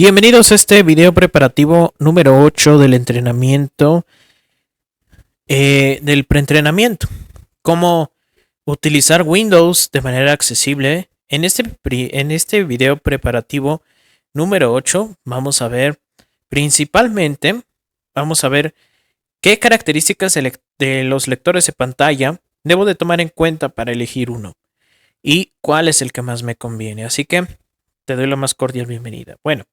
Bienvenidos a este video preparativo número 8 del entrenamiento, del preentrenamiento. Cómo utilizar Windows de manera accesible. En este video preparativo número 8 vamos a ver principalmente, qué características de los lectores de pantalla debo de tomar en cuenta para elegir uno y cuál es el que más me conviene. Así que te doy la más cordial bienvenida. Bueno.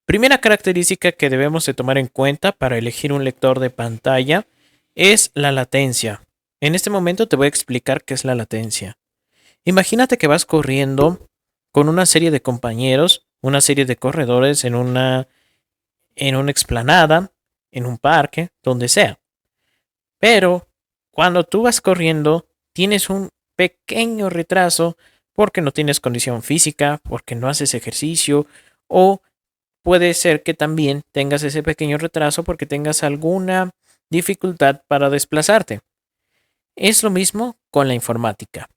Primera característica que debemos de tomar en cuenta para elegir un lector de pantalla es la latencia. En este momento te voy a explicar qué es la latencia. Imagínate que vas corriendo con una serie de compañeros, una serie de corredores en una explanada, en un parque, donde sea. Pero cuando tú vas corriendo, tienes un pequeño retraso porque no tienes condición física, porque no haces ejercicio o puede ser que también tengas ese pequeño retraso porque tengas alguna dificultad para desplazarte. Es lo mismo con la informática.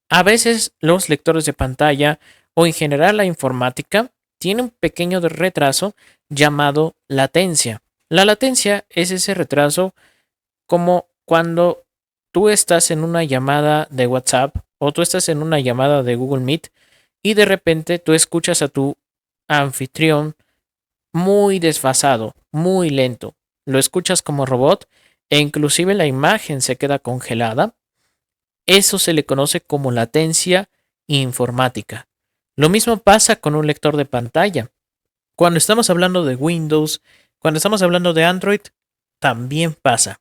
A veces los lectores de pantalla o en general la informática tiene un pequeño retraso llamado latencia. La latencia es ese retraso como cuando tú estás en una llamada de WhatsApp o tú estás en una llamada de Google Meet y de repente tú escuchas a tu anfitrión muy desfasado, muy lento. Lo escuchas como robot e inclusive la imagen se queda congelada. Eso se le conoce como latencia informática. Lo mismo pasa con un lector de pantalla. Cuando estamos hablando de Windows, cuando estamos hablando de Android, también pasa.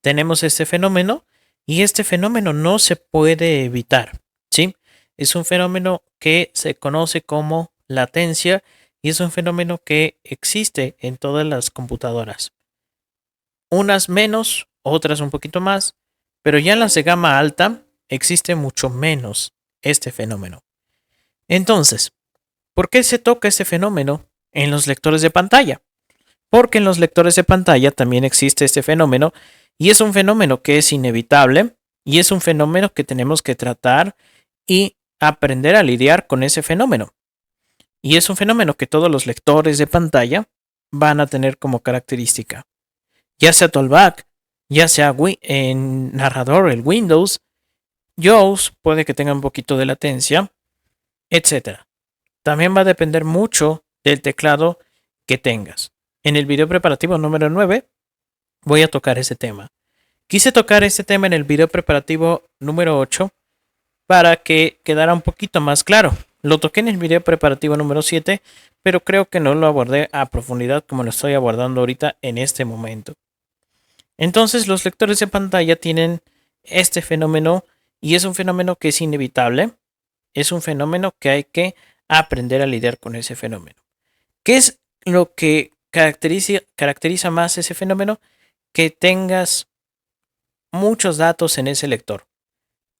Tenemos este fenómeno y este fenómeno no se puede evitar, ¿sí? Es un fenómeno que se conoce como latencia y es un fenómeno que existe en todas las computadoras. Unas menos, otras un poquito más, pero ya en las de gama alta existe mucho menos este fenómeno. Entonces, ¿por qué se toca este fenómeno en los lectores de pantalla? Porque en los lectores de pantalla también existe este fenómeno y es un fenómeno que es inevitable y es un fenómeno que tenemos que tratar y aprender a lidiar con ese fenómeno. Y es un fenómeno que todos los lectores de pantalla van a tener como característica. Ya sea Tollback, ya sea en narrador, el Windows, JAWS puede que tenga un poquito de latencia, etc. También va a depender mucho del teclado que tengas. En el video preparativo número 9 voy a tocar ese tema. Quise tocar este tema en el video preparativo número 8 para que quedara un poquito más claro. Lo toqué en el video preparativo número 7, pero creo que no lo abordé a profundidad como lo estoy abordando ahorita en este momento. Entonces, los lectores de pantalla tienen este fenómeno y es un fenómeno que es inevitable. Es un fenómeno que hay que aprender a lidiar con ese fenómeno. ¿Qué es lo que caracteriza más ese fenómeno? Que tengas muchos datos en ese lector.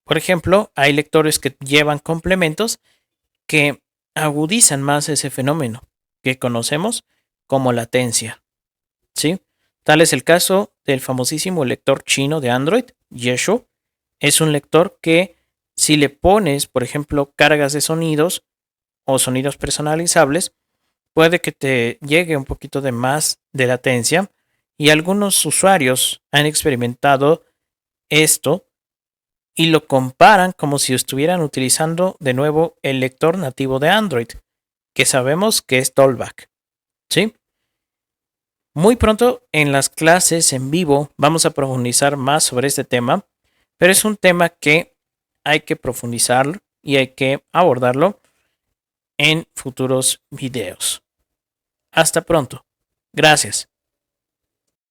Por ejemplo, hay lectores que llevan complementos que agudizan más ese fenómeno que conocemos como latencia, ¿sí? Tal es el caso del famosísimo lector chino de Android, Yeshu. Es un lector que si le pones, por ejemplo, cargas de sonidos o sonidos personalizables, puede que te llegue un poquito de más de latencia y algunos usuarios han experimentado esto y lo comparan como si estuvieran utilizando de nuevo el lector nativo de Android, que sabemos que es Tollback, ¿sí? Muy pronto en las clases en vivo vamos a profundizar más sobre este tema, pero es un tema que hay que profundizar y hay que abordarlo en futuros videos. Hasta pronto. Gracias.